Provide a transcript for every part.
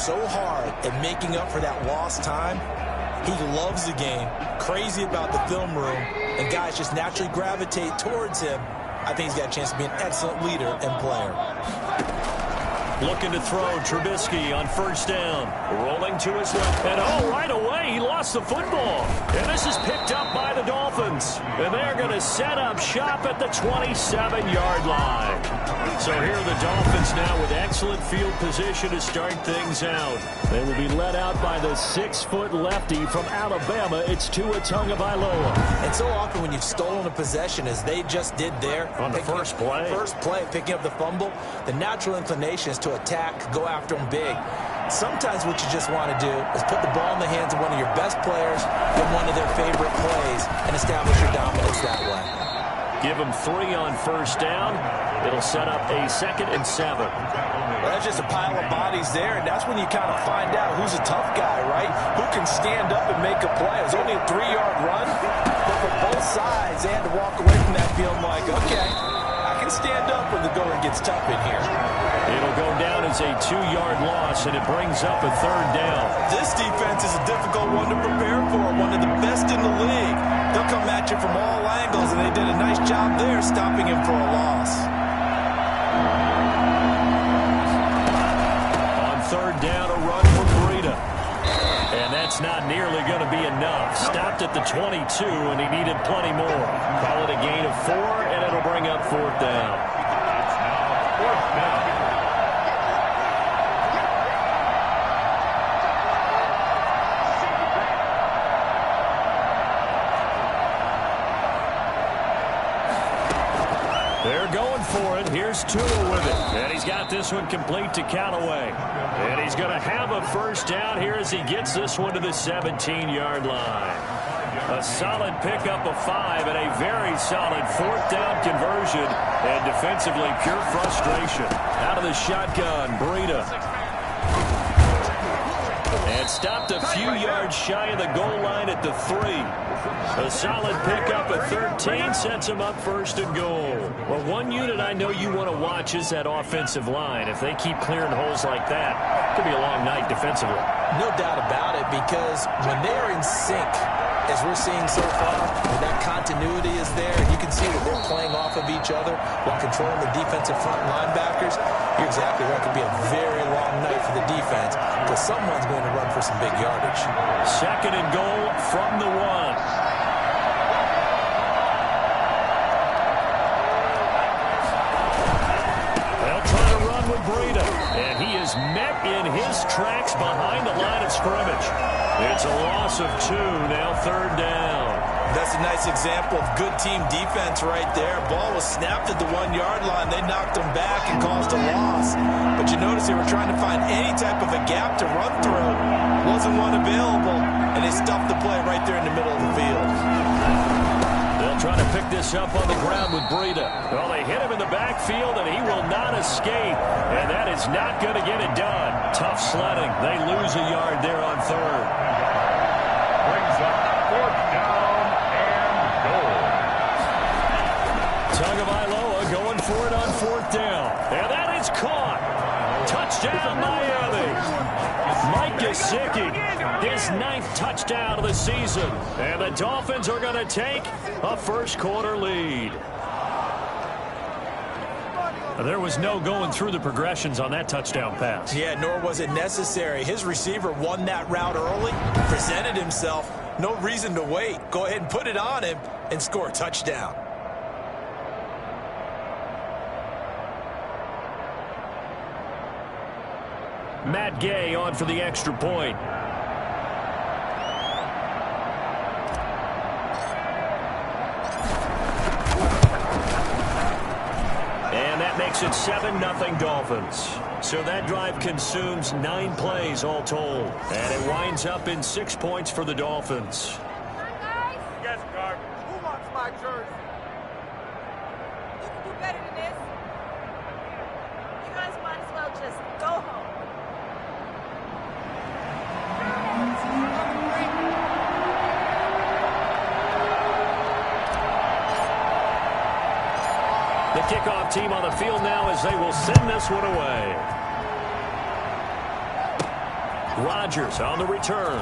so hard at making up for that lost time. He loves the game, crazy about the film room, and guys just naturally gravitate towards him. I think he's got a chance to be an excellent leader and player. Looking to throw, Trubisky on first down. Rolling to his left. And right away, he lost the football. And this is picked up by the Dolphins. And they're going to set up shop at the 27-yard line. So here are the Dolphins now with excellent field position to start things out. They will be led out by the 6-foot lefty from Alabama. It's Tua Tagovailoa. And so often when you've stolen a possession, as they just did there. On the first play, picking up the fumble, the natural inclination is to attack, go after them big. Sometimes what you just want to do is put the ball in the hands of one of your best players in one of their favorite plays and establish your dominance that way. Give them 3 on first down. It'll set up a 2nd and 7. Well, that's just a pile of bodies there, and that's when you kind of find out who's a tough guy, right? Who can stand up and make a play. It was only a 3-yard run, but for both sides, they had to walk away from that feeling like, okay, I can stand up when the going gets tough in here. It'll go down as a 2-yard loss, and it brings up a 3rd down. This defense is a difficult one to prepare for, one of the best in the league. They'll come at you from all angles, and they did a nice job there stopping him for a loss. On 3rd down, a run from Breida. And that's not nearly going to be enough. Stopped at the 22, and he needed plenty more. Call it a gain of 4, and it'll bring up 4th down. They're going for it. Here's Tua with it. And he's got this one complete to Callaway. And he's going to have a first down here as he gets this one to the 17-yard line. A solid pickup of 5 and a very solid 4th down conversion. And defensively, pure frustration. Out of the shotgun, Breida. And stopped a few yards shy of the goal line at the 3. A solid pickup at 13 sets him up 1st and goal. Well, one unit I know you want to watch is that offensive line. If they keep clearing holes like that, it could be a long night defensively. No doubt about it, because when they're in sync, as we're seeing so far, when that continuity is there, and you can see that they're playing off of each other while controlling the defensive front linebackers, you're exactly right. It could be a very long night for the defense because someone's going to run for some big yardage. 2nd and goal from the 1. Breida, and he is met in his tracks behind the line of scrimmage. It's a loss of 2, now 3rd down. That's a nice example of good team defense right there. Ball was snapped at the 1-yard line. They knocked him back and caused a loss. But you notice they were trying to find any type of a gap to run through. Wasn't one available, and they stuffed the play right there in the middle of the field. They'll try to pick this up on the ground with Breida. Well, they hit him in the backfield, and he will not escape. And that is not going to get it done. Tough sledding. They lose a yard there on 3rd. Brings up 4th down and goal. Tagovailoa going for it on 4th down. And that is caught. Touchdown, Miami. Mike Gesicki, his 9th touchdown of the season. And the Dolphins are going to take a 1st quarter lead. There was no going through the progressions on that touchdown pass. Yeah, nor was it necessary. His receiver won that route early, presented himself. No reason to wait. Go ahead and put it on him and score a touchdown. Matt Gay on for the extra point. And that makes it 7-0 Dolphins. So that drive consumes 9 plays all told. And it winds up in 6 points for the Dolphins. Yes, guard. Who wants my jersey? You can do better than this. You guys might as well just go home. The kickoff team on the field now as they will send this one away. Rodgers on the return.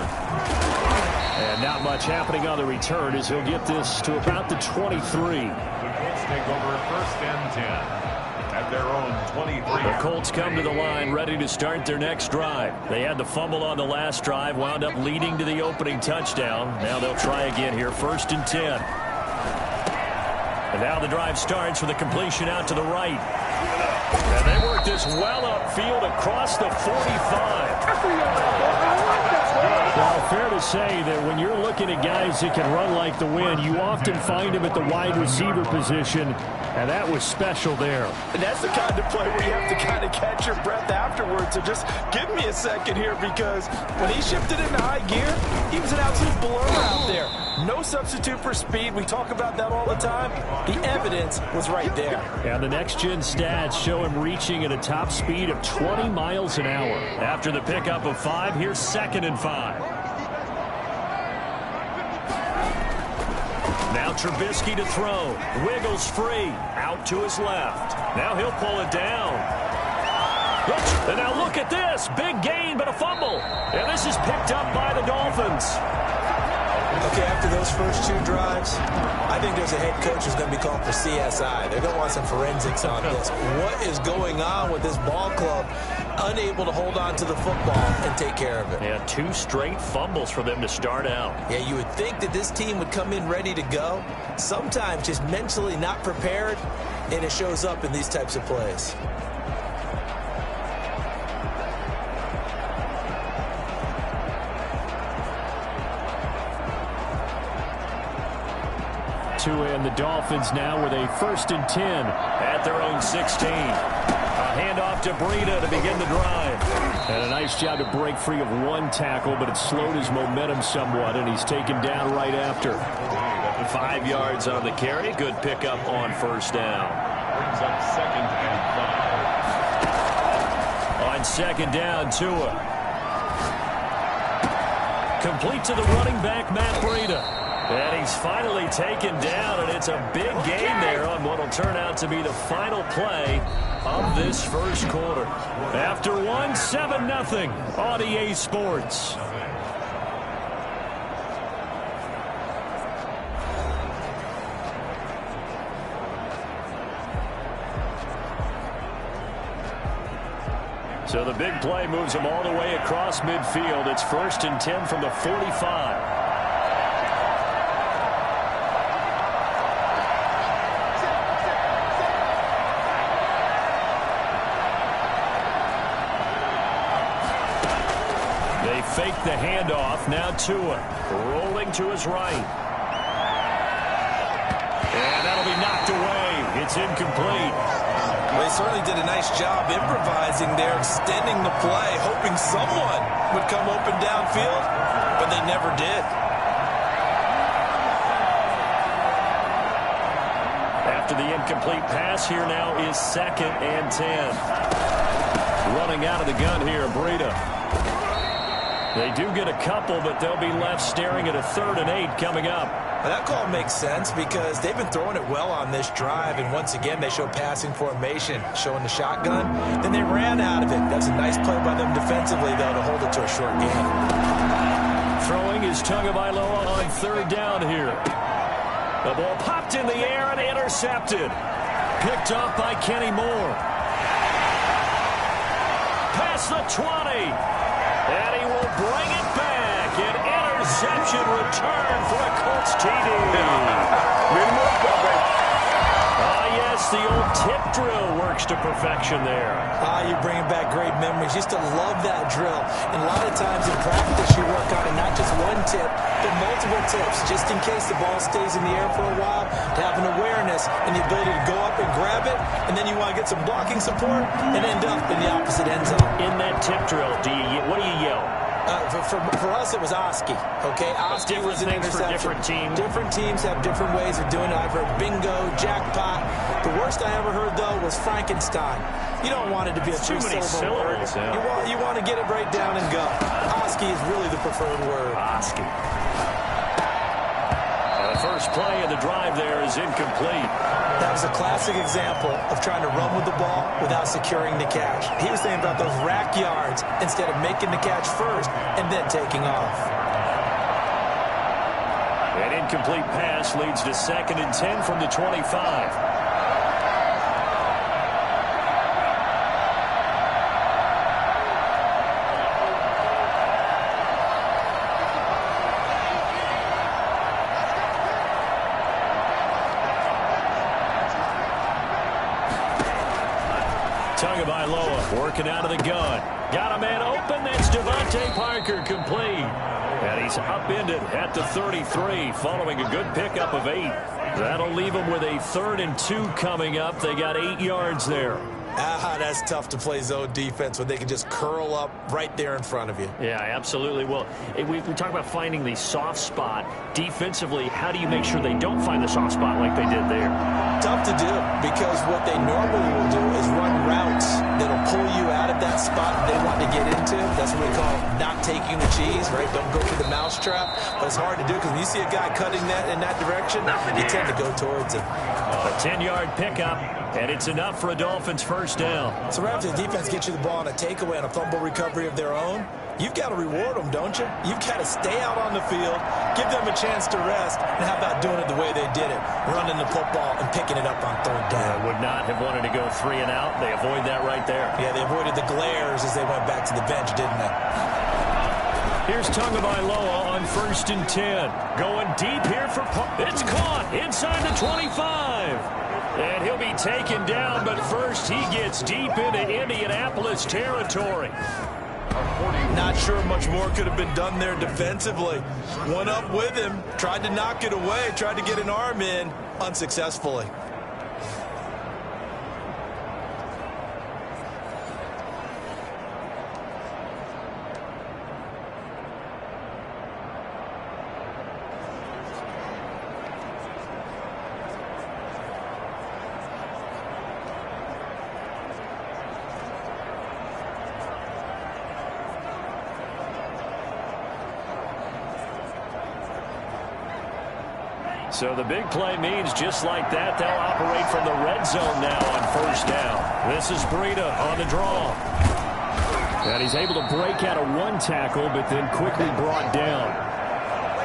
And not much happening on the return as he'll get this to about the 23. The Colts take over 1st and 10 at their own 23. The Colts come to the line ready to start their next drive. They had the fumble on the last drive, wound up leading to the opening touchdown. Now they'll try again here, 1st and 10. And now the drive starts with a completion out to the right. And they work this well upfield across the 45. Well, fair to say that when you're looking at guys that can run like the wind, you often find them at the wide receiver position, and that was special there. And that's the kind of play where you have to kind of catch your breath afterwards. So just give me a second here, because when he shifted into high gear, he was an absolute blur out there. No substitute for speed. We talk about that all the time. The evidence was right there. And the next-gen stats show him reaching at a top speed of 20 miles an hour. After the pickup of 5, here's 2nd and 5. Now Trubisky to throw. Wiggles free. Out to his left. Now he'll pull it down. And now look at this. Big gain, but a fumble. And this is picked up by the Dolphins. Okay, after those first 2 drives, I think there's a head coach who's going to be called for CSI. They're going to want some forensics on this. What is going on with this ball club? Unable to hold on to the football and take care of it. Yeah, 2 straight fumbles for them to start out. Yeah, you would think that this team would come in ready to go. Sometimes just mentally not prepared, and it shows up in these types of plays. And the Dolphins now with a 1st and 10 at their own 16. A handoff to Breida to begin the drive. And a nice job to break free of 1 tackle, but it slowed his momentum somewhat, and he's taken down right after. 5 yards on the carry. Good pickup on 1st down. Brings up 2nd and 5. On 2nd down, Tua. Complete to the running back, Matt Breida. And he's finally taken down, and it's a big gain there on what will turn out to be the final play of this first quarter. After 1, 7-0 on EA Sports. So the big play moves them all the way across midfield. It's 1st and 10 from the 45. Fake the handoff. Now Tua rolling to his right. And that'll be knocked away. It's incomplete. Well, they certainly did a nice job improvising there, extending the play, hoping someone would come open downfield, but they never did. After the incomplete pass, here now is 2nd and 10. Running out of the gun here, Breida. They do get a couple, but they'll be left staring at a 3rd and 8 coming up. Well, that call makes sense because they've been throwing it well on this drive, and once again they show passing formation, showing the shotgun. Then they ran out of it. That's a nice play by them defensively, though, to hold it to a short gain. Throwing is Tagovailoa on 3rd down here. The ball popped in the air and intercepted. Picked up by Kenny Moore. Past the 20. And he will bring it back. An interception return for a Colts TD. Yes, the old tip drill works to perfection there. You're bringing back great memories. Used to love that drill. And a lot of times in practice you work on it, not just one tip, but multiple tips, just in case the ball stays in the air for a while, to have an awareness and the ability to go up and grab it, and then you want to get some blocking support and end up in the opposite end zone. In that tip drill, what do you yell? For us, it was Oski. Okay, Oski was an interception. For different teams. Different teams have different ways of doing it. I've heard bingo, jackpot. The worst I ever heard, though, was Frankenstein. You don't want it to be a three-syllable word. Yeah. You want to get it right down and go. Oski is really the preferred word. Oski. First play of the drive there is incomplete. That was a classic example of trying to run with the ball without securing the catch. He was thinking about those rack yards instead of making the catch first and then taking off. An incomplete pass leads to 2nd and 10 from the 25. Tagovailoa working out of the gun. Got a man open. That's Devontae Parker complete. And he's upended at the 33 following a good pickup of 8. That'll leave him with a 3rd and 2 coming up. They got 8 yards there. That's tough to play zone defense when they can just curl up right there in front of you. Yeah, absolutely. Well, we talk about finding the soft spot. Defensively, how do you make sure they don't find the soft spot like they did there? Tough to do because what they normally will do is run routes that'll pull you out of that spot they want to get into. That's what we call not taking the cheese, right? Don't go through the mousetrap. But it's hard to do because when you see a guy cutting that in that direction, you tend to go towards him. A 10-yard pickup, and it's enough for a Dolphins first down. So right after the defense gets you the ball on a takeaway and a fumble recovery of their own, you've got to reward them, don't you? You've got to stay out on the field, give them a chance to rest, and how about doing it the way they did it, running the football and picking it up on 3rd down. Would not have wanted to go 3 and out. They avoid that right there. Yeah, they avoided the glares as they went back to the bench, didn't they? Here's Tagovailoa on 1st and 10. Going deep here for it's caught inside the 25. And he'll be taken down, but first he gets deep into Indianapolis territory. Not sure much more could have been done there defensively. Went up with him, tried to knock it away, tried to get an arm in, unsuccessfully. So the big play means just like that, they'll operate from the red zone now on 1st down. This is Breida on the draw. And he's able to break out of 1 tackle, but then quickly brought down.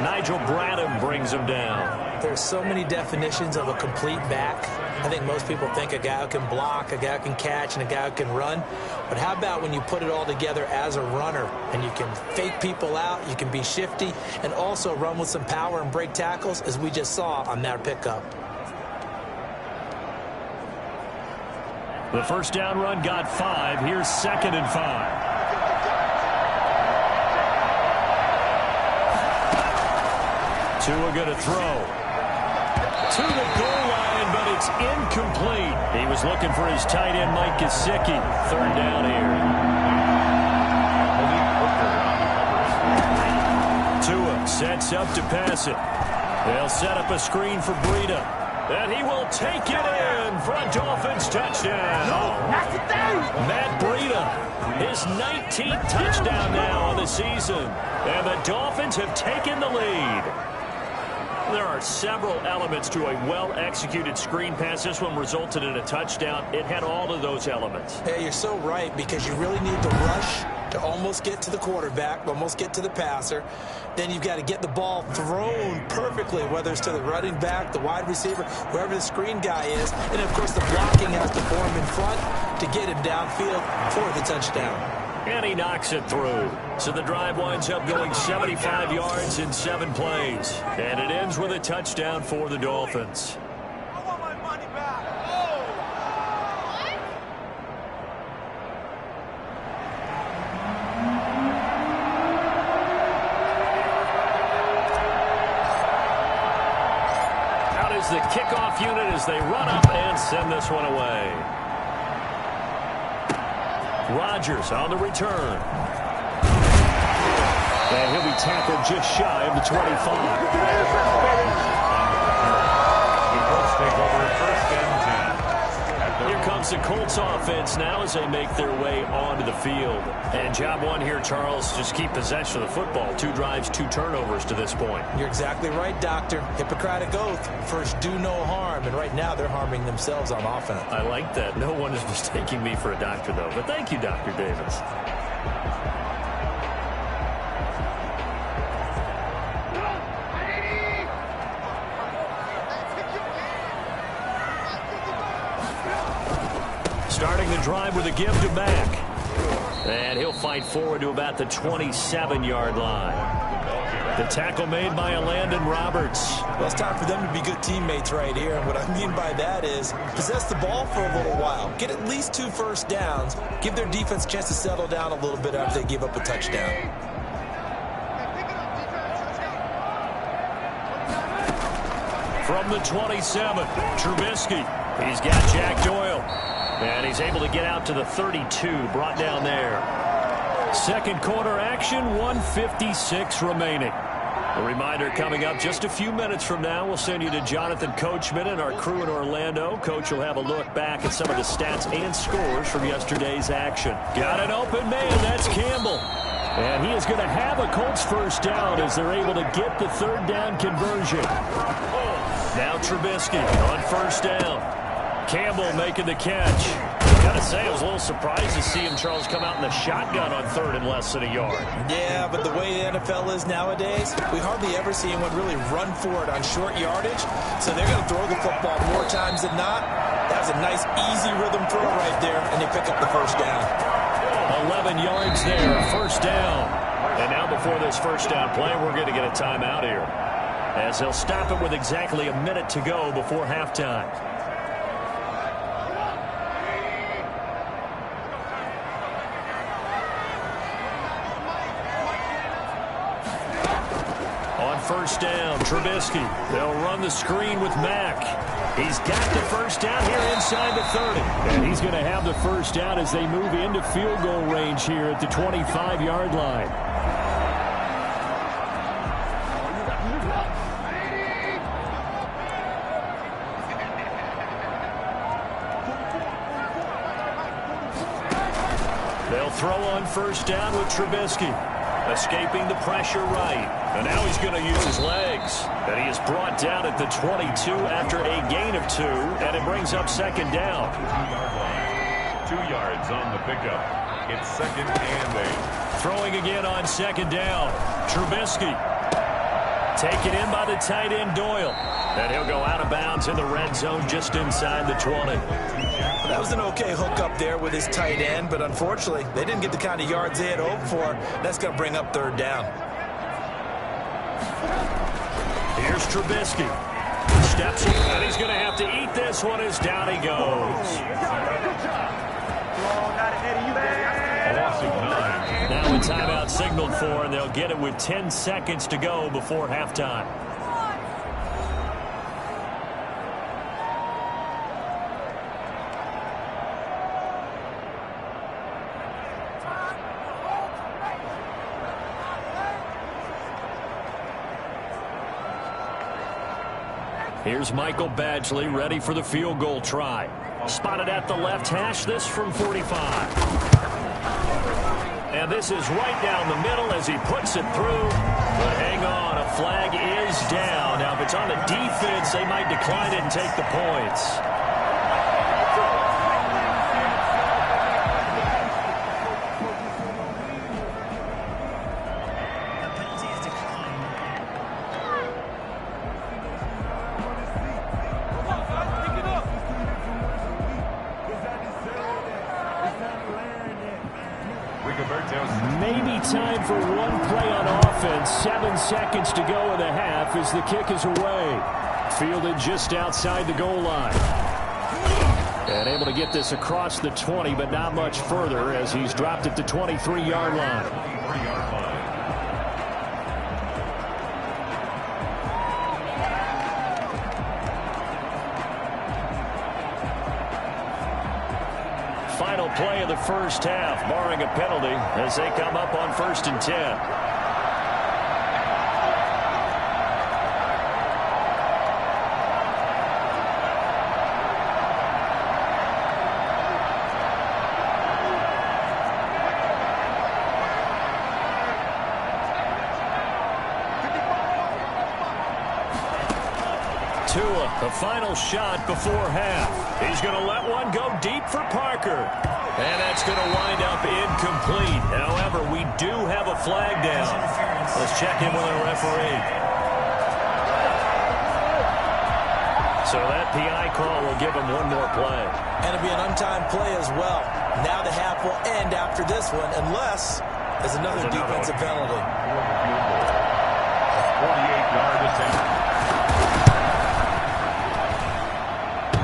Nigel Bradham brings him down. There's so many definitions of a complete back. I think most people think a guy who can block, a guy who can catch, and a guy who can run. But how about when you put it all together as a runner and you can fake people out, you can be shifty, and also run with some power and break tackles, as we just saw on that pickup. The 1st down run got 5. Here's 2nd and 5. Tua going to throw. To the goal line, but it's incomplete. He was looking for his tight end, Mike Gesicki. 3rd down here. Tua sets up to pass it. They'll set up a screen for Breida. And he will take it in for a Dolphins touchdown. Matt Breida, his 19th touchdown now on the season. And the Dolphins have taken the lead. There are several elements to a well-executed screen pass. This one resulted in a touchdown. It had all of those elements. Yeah, you're so right, because you really need to rush to almost get to the quarterback, almost get to the passer. Then you've got to get the ball thrown perfectly, whether it's to the running back, the wide receiver, whoever the screen guy is. And, of course, the blocking has to form in front to get him downfield for the touchdown. And he knocks it through. So the drive winds up going 75 yards in 7 plays. And it ends with a touchdown for the Dolphins. I want my money back. Out is the kickoff unit as they run up and send this one away. Rodgers on the return. And he'll be tackled just shy of the 25. The Colts take over 1st and 10. Here comes the Colts. Colts offense now as they make their way onto the field. And job one here, Charles, just keep possession of the football. 2 drives, 2 turnovers to this point. You're exactly right, Doctor. Hippocratic oath. First, do no harm. And right now, they're harming themselves on offense. I like that. No one is mistaking me for a doctor, though. But thank you, Dr. Davis. Starting the drive with a give to Mack. And he'll fight forward to about the 27-yard line. The tackle made by Landon Roberts. Well, it's time for them to be good teammates right here. And what I mean by that is possess the ball for a little while. Get at least 2 first downs. Give their defense a chance to settle down a little bit after they give up a touchdown. From the 27, Trubisky. He's got Jack Doyle. And he's able to get out to the 32, brought down there. Second quarter action, 1:56 remaining. A reminder coming up just a few minutes from now. We'll send you to Jonathan Coachman and our crew in Orlando. Coach will have a look back at some of the stats and scores from yesterday's action. Got an open man, that's Campbell. And he is going to have a Colts first down as they're able to get the 3rd down conversion. Now Trubisky on first down. Campbell making the catch. Gotta say, I was a little surprised to see him, Charles, come out in the shotgun on 3rd and less than a yard. Yeah, but the way the NFL is nowadays, we hardly ever see anyone really run for it on short yardage. So they're going to throw the football more times than not. That was a nice, easy rhythm throw right there, and they pick up the first down. 11 yards there, first down. And now before this first down play, we're going to get a timeout here, as they'll stop it with exactly a minute to go before halftime. First down, Trubisky. They'll run the screen with Mack. He's got the first down here inside the 30. And he's going to have the first down as they move into field goal range here at the 25-yard line. They'll throw on first down with Trubisky. Escaping the pressure right. And now he's going to use his legs. And he is brought down at the 22 after a gain of 2. And it brings up second down. 2 yards on the pickup. It's 2nd and 8. Throwing again on second down. Trubisky. Taken in by the tight end Doyle. And he'll go out of bounds in the red zone just inside the 20. That was an okay hook up there with his tight end, but unfortunately, they didn't get the kind of yards they had hoped for. That's going to bring up 3rd down. Here's Trubisky. Steps in, and he's going to have to eat this one as down he goes. Now a timeout signaled for, and they'll get it with 10 seconds to go before halftime. Here's Michael Badgley ready for the field goal try. Spotted at the left hash, this from 45. And this is right down the middle as he puts it through. But hang on, a flag is down. Now, if it's on the defense, they might decline it and take the points. Maybe time for one play on offense. 7 seconds to go in the half as the kick is away. Fielded just outside the goal line. And able to get this across the 20, but not much further as he's dropped at the 23-yard line. Final play of the first half, barring a penalty, as they come up on 1st and 10. Tua, the final shot before half. He's going to let one go deep for Parker. And that's going to wind up incomplete. However, we do have a flag down. Let's check in with our referee. So that PI call will give him one more play. And it'll be an untimed play as well. Now the half will end after this one, unless there's another defensive penalty. 48-yard attempt.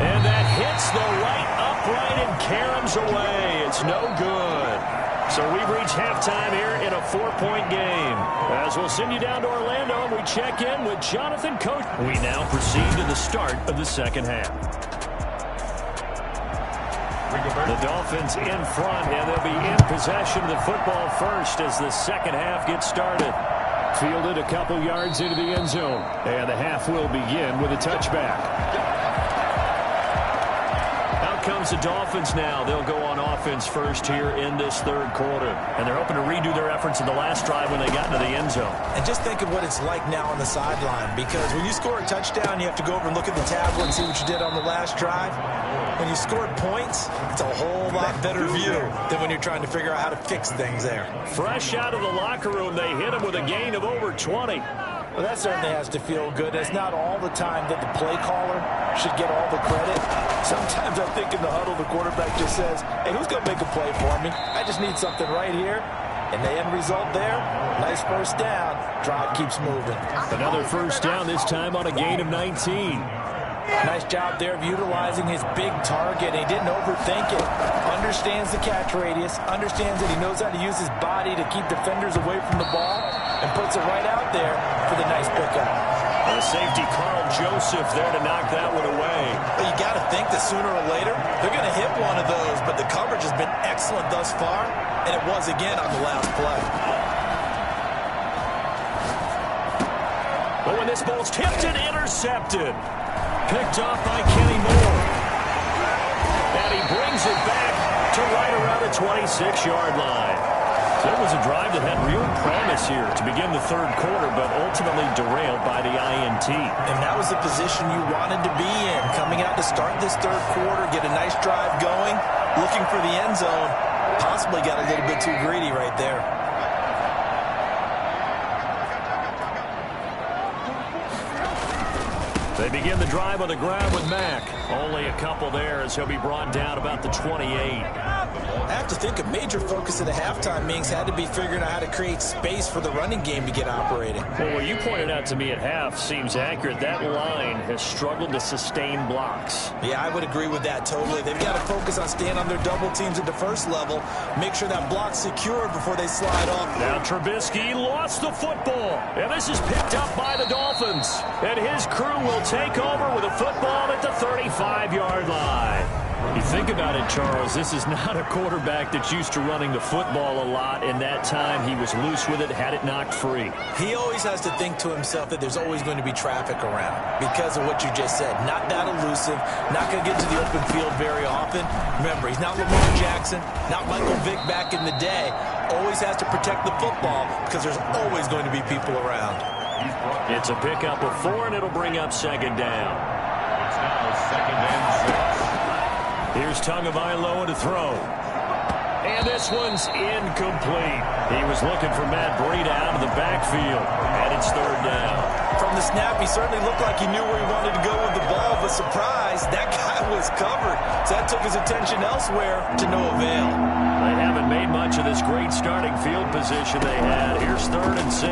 And that hits the right upright and caroms away. It's no good. So we've reached halftime here in a 4-point game. As we'll send you down to Orlando, we check in with Jonathan Coach. We now proceed to the start of the second half. The Dolphins in front, and they'll be in possession of the football first as the second half gets started. Fielded a couple yards into the end zone, and the half will begin with a touchback. Out comes the Dolphins now. They'll go on offense first here in this third quarter, and they're hoping to redo their efforts in the last drive when they got into the end zone. And just think of what it's like now on the sideline, because when you score a touchdown, you have to go over and look at the tablet and see what you did on the last drive. When you scored points, it's a whole lot better view than when you're trying to figure out how to fix things there. Fresh out of the locker room, they hit him with a gain of over 20. Well, that certainly has to feel good. It's not all the time that the play caller should get all the credit. Sometimes I think in the huddle, the quarterback just says, hey, who's going to make a play for me? I just need something right here. And the end result there, nice first down. Drive keeps moving. Another first down, this time on a gain of 19. Nice job there of utilizing his big target. He didn't overthink it. Understands the catch radius. Understands that he knows how to use his body to keep defenders away from the ball. And puts it right out there for the nice pickup. And the safety, Carl Joseph, there to knock that one away. But you got to think that sooner or later, they're going to hit one of those. But the coverage has been excellent thus far. And it was again on the last play. But when this ball's tipped and intercepted. Picked off by Kenny Moore. And he brings it back to right around the 26-yard line. So it was a drive that had real promise here to begin the third quarter, but ultimately derailed by the INT. And that was the position you wanted to be in. Coming out to start this third quarter, get a nice drive going, looking for the end zone. Possibly got a little bit too greedy right there. They begin the drive on the ground with Mack. Only a couple there as he'll be brought down about the 28. I have to think a major focus of the halftime meetings had to be figuring out how to create space for the running game to get operating. Well, what you pointed out to me at half seems accurate. That line has struggled to sustain blocks. Yeah, I would agree with that totally. They've got to focus on staying on their double teams at the first level, make sure that block's secured before they slide off. Now Trubisky lost the football, and this is picked up by the Dolphins. And his crew will take over with a football at the 35-yard line. You think about it, Charles, this is not a quarterback that's used to running the football a lot. In that time, he was loose with it, had it knocked free. He always has to think to himself that there's always going to be traffic around because of what you just said. Not that elusive, not going to get to the open field very often. Remember, he's not Lamar Jackson, not Michael Vick back in the day. Always has to protect the football because there's always going to be people around. It's a pickup of 4, and it'll bring up second down. It's now second and 6. Here's Tagovailoa to throw. And this one's incomplete. He was looking for Matt Breida out of the backfield. And it's third down. From the snap, he certainly looked like he knew where he wanted to go with the ball, but surprise, that guy was covered. So that took his attention elsewhere to no avail. They haven't made much of this great starting field position they had. Here's 3rd and 6.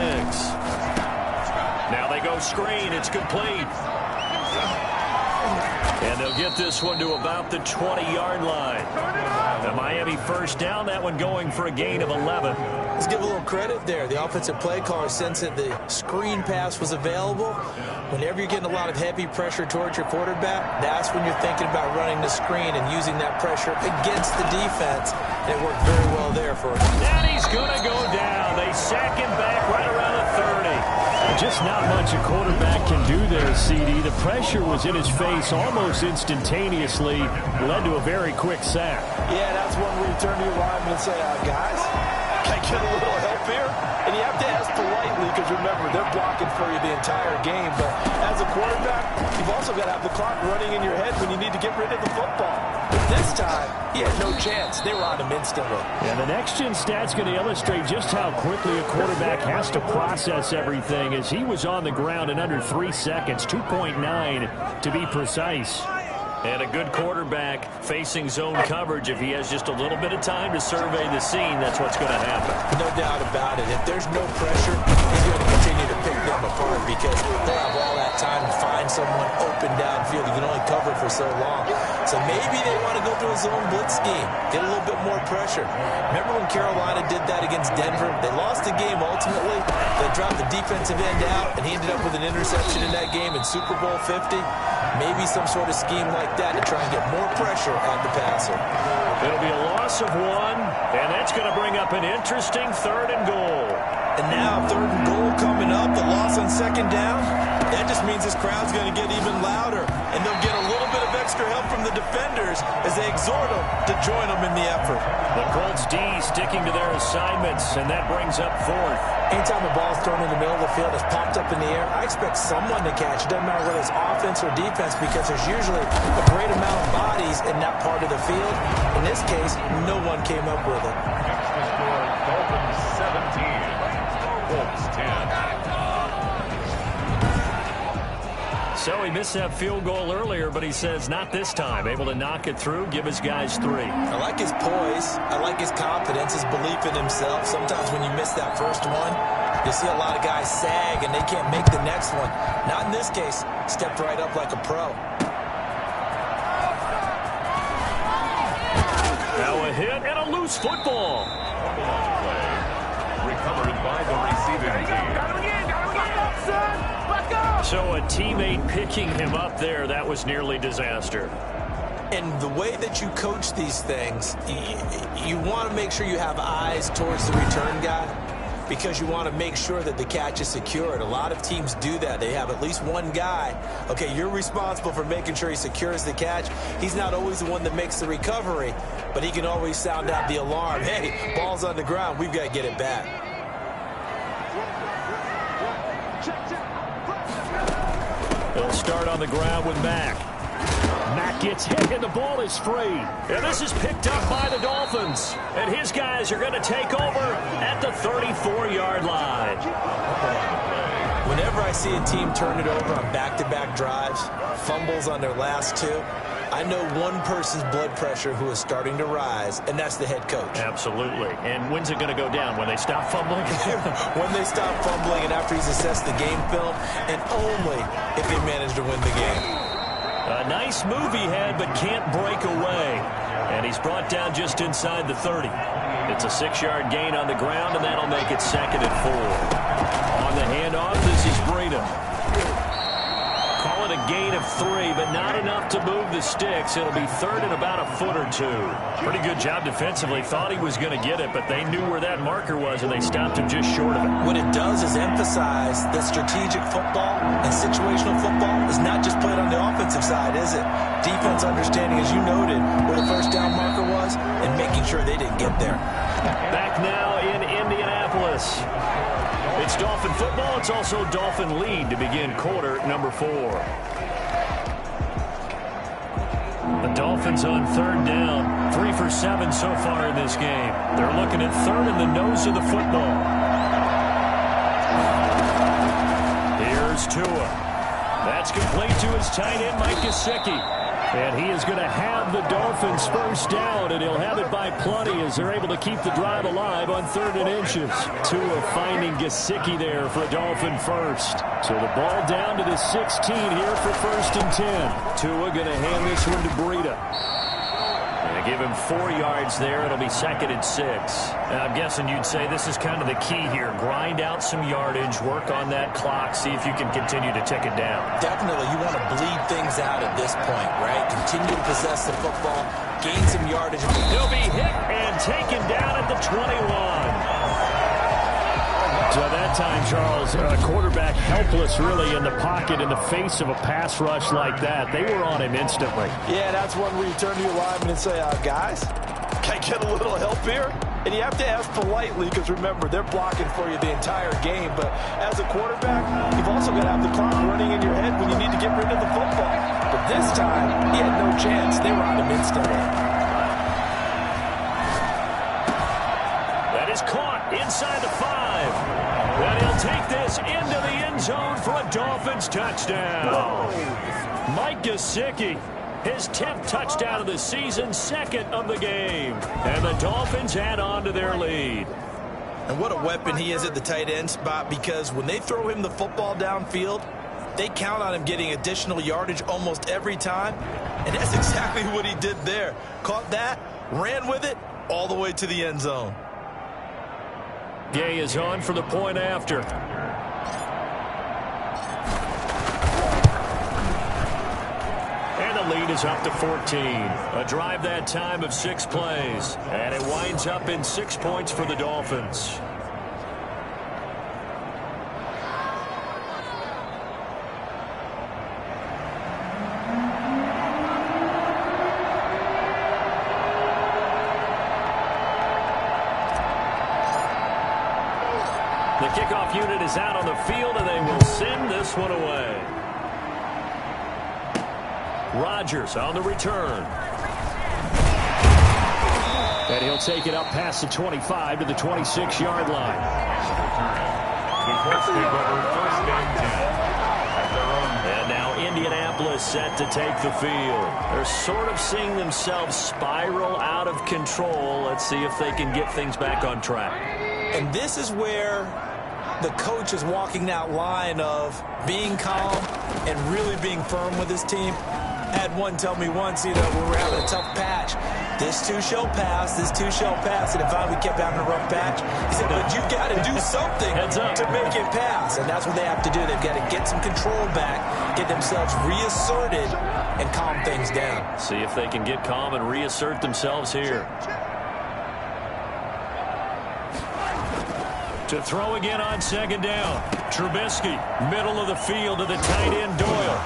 Now they go screen. It's complete. And they'll get this one to about the 20-yard line. The Miami first down, that one going for a gain of 11. Let's give a little credit there. The offensive play caller sensed that the screen pass was available. Whenever you're getting a lot of heavy pressure towards your quarterback, that's when you're thinking about running the screen and using that pressure against the defense. And it worked very well there for him. And he's going to go down. They sack him back right around the 30. Just not much a quarterback can do there, CD. The pressure was in his face almost instantaneously. Led to a very quick sack. Yeah, that's one where you turn to your lineman and say, guys, can I get a little help here? And you have to ask politely because, remember, they're blocking for you the entire game. But as a quarterback, you've also also got to have the clock running in your head when you need to get rid of the football. But this time, he had no chance. They were on him instantly. And the next-gen stat's going to illustrate just how quickly a quarterback has to process everything, as he was on the ground in under 3 seconds, 2.9 to be precise. And a good quarterback facing zone coverage, if he has just a little bit of time to survey the scene, that's what's going to happen. No doubt about it. If there's no pressure, he's going to continue to pick them apart because they'll have all that time to find someone open downfield. You can only cover for so long. So maybe they want to go through a zone blitz scheme, get a little bit more pressure. Remember when Carolina did that against Denver? They lost the game ultimately. They dropped the defensive end out, and he ended up with an interception in that game in Super Bowl 50. Maybe some sort of scheme like that to try and get more pressure on the passer. It'll be a loss of 1, and that's going to bring up an interesting 3rd and goal. And now 3rd and goal coming up, the loss on 2nd down. That just means this crowd's going to get even louder, and they'll get a little bit of extra help from the defenders as they exhort them to join them in the effort. The Colts D sticking to their assignments, and that brings up 4th. Anytime a ball's thrown in the middle of the field, it's popped up in the air, I expect someone to catch. It doesn't matter whether it's offense or defense because there's usually a great amount of bodies in that part of the field. In this case, no one came up with it. Extra score, Dolphins 17, Colts 10. So he missed that field goal earlier, but he says not this time. Able to knock it through, give his guys 3. I like his poise. I like his confidence, his belief in himself. Sometimes when you miss that first one, you see a lot of guys sag and they can't make the next one. Not in this case. Stepped right up like a pro. Now a hit and a loose football. Recovered by the receiving team. So a teammate picking him up there, that was nearly disaster. And the way that you coach these things, you want to make sure you have eyes towards the return guy because you want to make sure that the catch is secured. A lot of teams do that. They have at least one guy. Okay, you're responsible for making sure he secures the catch. He's not always the one that makes the recovery, but he can always sound out the alarm. Hey, ball's on the ground. We've got to get it back. They'll start on the ground with Mack. Mack gets hit, and the ball is free. And this is picked up by the Dolphins. And his guys are going to take over at the 34-yard line. Whenever I see a team turn it over on back-to-back drives, fumbles on their last 2, I know one person's blood pressure who is starting to rise, and that's the head coach. Absolutely. And when's it going to go down? When they stop fumbling? When they stop fumbling and after he's assessed the game film, and only if they manage to win the game. A nice move he had, but can't break away. And he's brought down just inside the 30. It's a 6-yard gain on the ground, and that'll make it 2nd and 4. On the handoff, this is Breida. Call it a gain of 3, but not enough to move the sticks. It'll be 3rd and about a foot or 2. Pretty good job defensively. Thought he was going to get it, but they knew where that marker was, and they stopped him just short of it. What it does is emphasize that strategic football and situational football is not just played on the offensive side, is it? Defense understanding, as you noted, where the first down marker was and making sure they didn't get there. Back now in Indianapolis. It's Dolphin football. It's also Dolphin lead to begin quarter number 4. The Dolphins on 3rd down. 3 for 7 so far in this game. They're looking at 3rd in the nose of the football. Here's Tua. That's complete to his tight end, Mike Gesicki. And he is going to have the Dolphins first down, and he'll have it by plenty as they're able to keep the drive alive on 3rd and inches. Tua finding Gesicki there for a Dolphin first. So the ball down to the 16 here for 1st and 10. Tua going to hand this one to Breida. And they give him 4 yards there. It'll be 2nd and 6. Now, I'm guessing you'd say this is kind of the key here. Grind out some yardage, work on that clock, see if you can continue to tick it down. Definitely, you want to bleed things out at this point, right? Continue to possess the football, gain some yardage. He'll be hit and taken down at the 21. So that time, Charles, quarterback helpless really in the pocket in the face of a pass rush like that. They were on him instantly. Yeah, that's one where you turn to your lineman and say, guys, can I get a little help here? And you have to ask politely because, remember, they're blocking for you the entire game. But as a quarterback, you've also got to have the clock running in your head when you need to get rid of the football. this time, he had no chance. They were on him instantly. That is caught inside the 5. And he'll take this into the end zone for a Dolphins touchdown. Mike Gesicki, his 10th touchdown of the season, 2nd of the game. And the Dolphins add on to their lead. And what a weapon he is at the tight end spot, because when they throw him the football downfield, they count on him getting additional yardage almost every time. And that's exactly what he did there. Caught that, ran with it, all the way to the end zone. Gay is on for the point after. And the lead is up to 14. A drive that time of 6 plays. And it winds up in 6 points for the Dolphins. The kickoff unit is out on the field, and they will send this one away. Rodgers on the return. And he'll take it up past the 25 to the 26-yard line. The Colts take over 1st and 10 at their own. And now Indianapolis set to take the field. They're sort of seeing themselves spiral out of control. Let's see if they can get things back on track. And this is where the coach is walking that line of being calm and really being firm with his team. I had one tell me once, when we were having a tough patch, this too shall pass, this too shall pass. And if we kept having a rough patch, he said, but you've got to do something to make it pass. And that's what they have to do. They've got to get some control back, get themselves reasserted, and calm things down. See if they can get calm and reassert themselves here. To throw again on 2nd down. Trubisky, middle of the field to the tight end Doyle.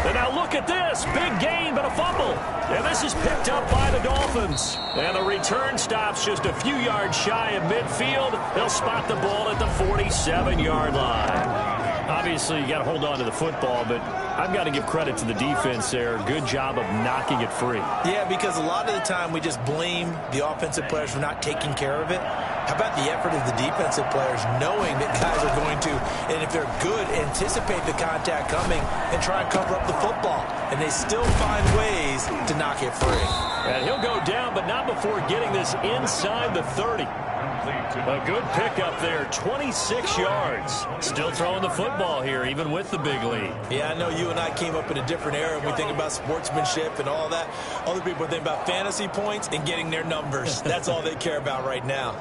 And now look at this. Big gain, but a fumble. And this is picked up by the Dolphins. And the return stops just a few yards shy of midfield. They'll spot the ball at the 47-yard line. Obviously, you got to hold on to the football, but I've got to give credit to the defense there. Good job of knocking it free. Yeah, because a lot of the time we just blame the offensive players for not taking care of it. How about the effort of the defensive players knowing that guys are going to, and if they're good, anticipate the contact coming and try and cover up the football. And they still find ways to knock it free. And he'll go down, but not before getting this inside the 30. A good pickup there, 26 yards. Still throwing the football here, even with the big lead. Yeah, I know you and I came up in a different era, and we think about sportsmanship and all that. Other people think about fantasy points and getting their numbers. That's all they care about right now.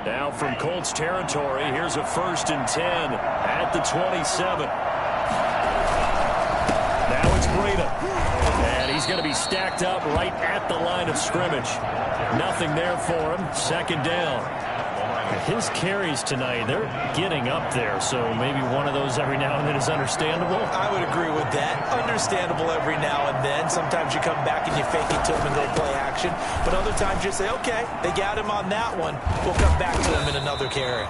Now from Colts territory, here's a 1st and 10 at the 27. Now it's Breida. And he's going to be stacked up right at the line of scrimmage. Nothing there for him. 2nd down. His carries tonight, they're getting up there, so maybe one of those every now and then is understandable. I would agree with that. Understandable every now and then. Sometimes you come back and you fake it to him and go play action. But other times you say, okay, they got him on that one. We'll come back to him in another carry.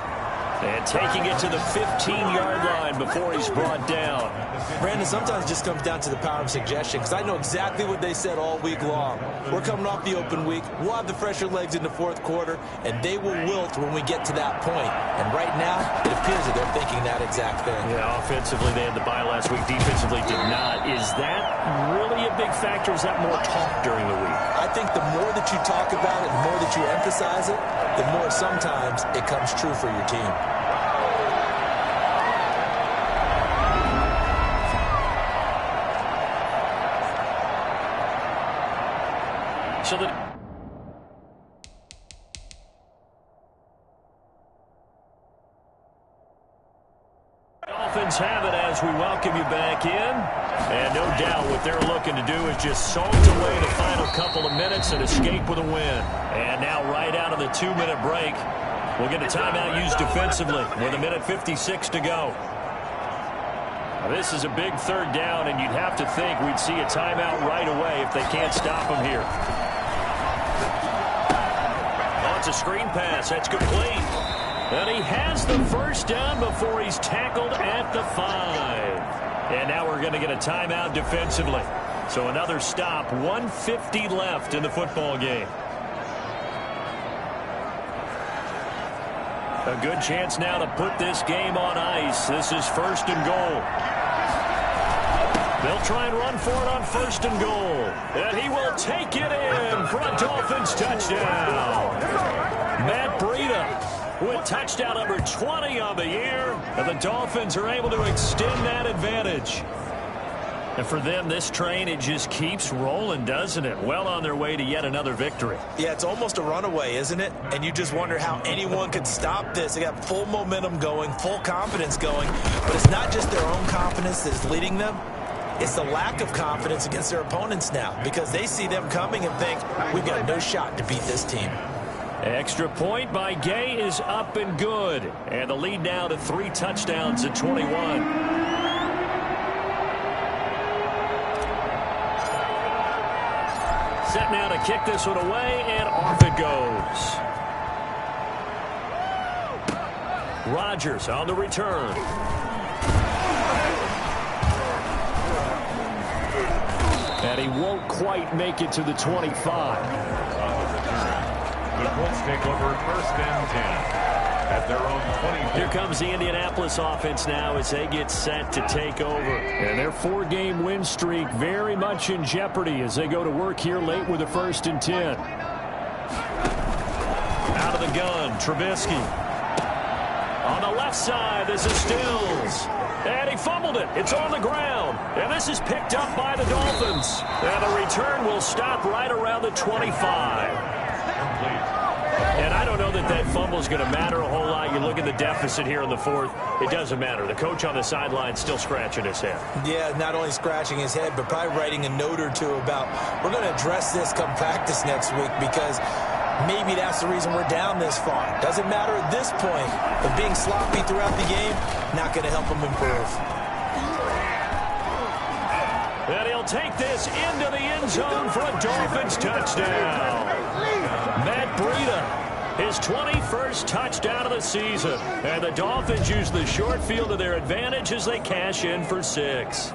And taking it to the 15-yard line before he's brought down. Brandon, sometimes it just comes down to the power of suggestion, because I know exactly what they said all week long. We're coming off the open week. We'll have the fresher legs in the 4th quarter, and they will wilt when we get to that point. And right now, it appears that they're thinking that exact thing. Yeah, offensively, they had the bye last week. Defensively, did not. Is that really a big factor? Is that more talk during the week? I think the more that you talk about it, the more that you emphasize it, the more sometimes it comes true for your team. So the Dolphins have it as we welcome you back in. And no doubt what they're looking to do is just salt away the final couple of minutes and escape with a win. And now right out of the 2-minute break, we'll get a timeout used defensively with 1:56 to go. Now, this is a big 3rd down, and you'd have to think we'd see a timeout right away if they can't stop them here. Oh, it's a screen pass. That's complete. And he has the first down before he's tackled at the 5. And now we're going to get a timeout defensively. So another stop, 1:50 left in the football game. A good chance now to put this game on ice. This is 1st and goal. They'll try and run for it on 1st and goal. And he will take it in for a Dolphins touchdown. Matt Breida with touchdown number 20 on the year. And the Dolphins are able to extend that advantage. And for them, this train, it just keeps rolling, doesn't it? Well on their way to yet another victory. Yeah, it's almost a runaway, isn't it? And you just wonder how anyone could stop this. They got full momentum going, full confidence going. But it's not just their own confidence that's leading them. It's the lack of confidence against their opponents now, because they see them coming and think, we've got no shot to beat this team. Extra point by Gay is up and good. And the lead now to 3 touchdowns at 21. Set now to kick this one away, and off it goes. Rodgers on the return. And he won't quite make it to the 25. The Colts take over 1st and 10 at their own 20. Here comes the Indianapolis offense now as they get set to take over. And their 4-game win streak very much in jeopardy as they go to work here late with a 1st and 10. Out of the gun, Trubisky. On the left side, this is Stills. And he fumbled it. It's on the ground. And this is picked up by the Dolphins. And the return will stop right around the 25. And I don't know that that fumble is going to matter a whole lot. You look at the deficit here in the 4th. It doesn't matter. The coach on the sideline still scratching his head. Yeah, not only scratching his head, but probably writing a note or two about, we're going to address this come practice next week, because maybe that's the reason we're down this far. Doesn't matter at this point, but being sloppy throughout the game, not going to help him improve. And he'll take this into the end zone for a Dolphins touchdown. Matt Breida, his 21st touchdown of the season. And the Dolphins use the short field to their advantage as they cash in for 6.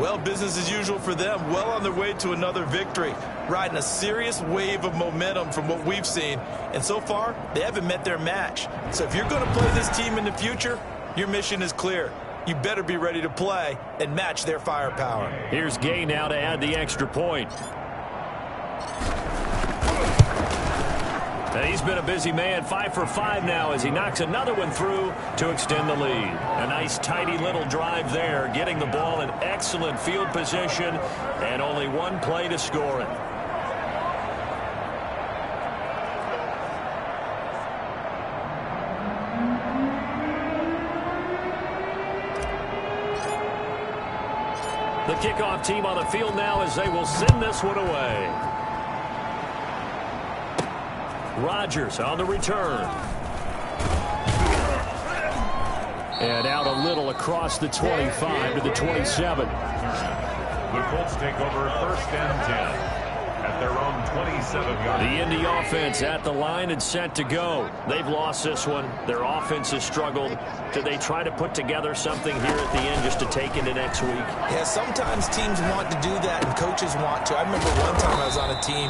Well, business as usual for them. Well on their way to another victory. Riding a serious wave of momentum from what we've seen. And so far, they haven't met their match. So if you're going to play this team in the future, your mission is clear. You better be ready to play and match their firepower. Here's Gay now to add the extra point. And he's been a busy man, 5 for 5 now as he knocks another one through to extend the lead. A nice, tidy little drive there, getting the ball in excellent field position, and only one play to score it. The kickoff team on the field now as they will send this one away. Rodgers on the return. And out a little across the 25 to the 27. The Colts take over 1st and 10 at their own 27-yard. The Indy offense at the line and set to go. They've lost this one. Their offense has struggled. Do they try to put together something here at the end just to take into next week? Yeah, sometimes teams want to do that and coaches want to. I remember one time I was on a team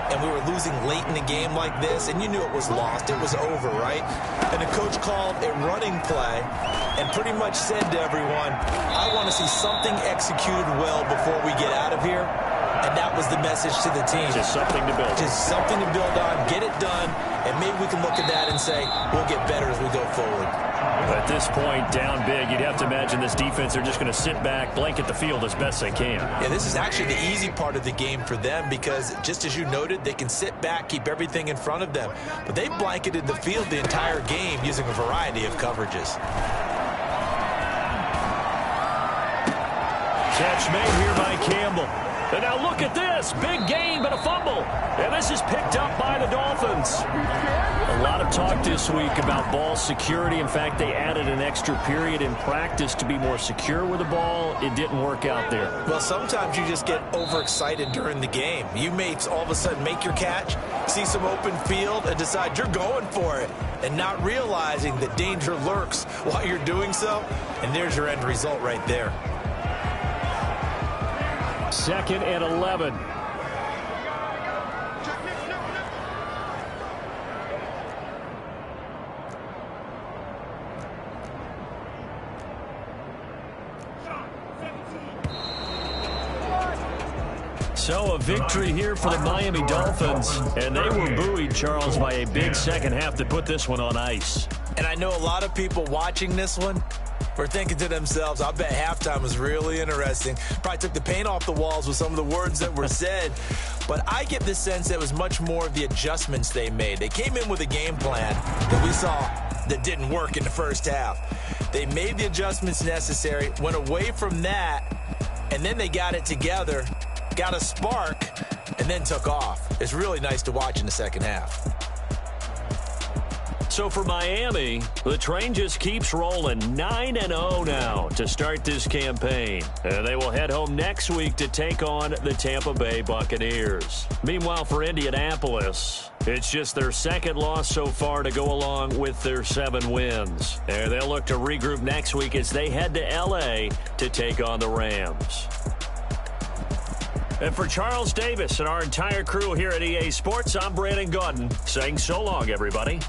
and we were losing late in a game like this, and you knew it was lost. It was over, right? And the coach called a running play and pretty much said to everyone, I want to see something executed well before we get out of here. And that was the message to the team. Just something to build. Just something to build on, get it done, and maybe we can look at that and say, we'll get better as we go forward. At this point, down big, you'd have to imagine this defense, they're just going to sit back, blanket the field as best they can. Yeah, this is actually the easy part of the game for them because, just as you noted, they can sit back, keep everything in front of them. But they've blanketed the field the entire game using a variety of coverages. Catch made here by Campbell. And now look at this. Big gain, but a fumble. And this is picked up by the Dolphins. A lot of talk this week about ball security. In fact, they added an extra period in practice to be more secure with the ball. It didn't work out there. Well, sometimes you just get overexcited during the game. You may all of a sudden make your catch, see some open field, and decide you're going for it, and not realizing that danger lurks while you're doing so. And there's your end result right there. 2nd and 11. So a victory here for the Miami Dolphins, and they were buoyed, Charles, by a big second half to put this one on ice. And I know a lot of people watching this one were thinking to themselves, I bet halftime was really interesting. Probably took the paint off the walls with some of the words that were said. But I get the sense that it was much more of the adjustments they made. They came in with a game plan that we saw that didn't work in the first half. They made the adjustments necessary, went away from that, and then they got it together, got a spark, and then took off. It's really nice to watch in the second half. So for Miami, the train just keeps rolling 9-0 now to start this campaign. And they will head home next week to take on the Tampa Bay Buccaneers. Meanwhile, for Indianapolis, it's just their second loss so far to go along with their 7 wins. And they'll look to regroup next week as they head to L.A. to take on the Rams. And for Charles Davis and our entire crew here at EA Sports, I'm Brandon Gaudin saying so long, everybody.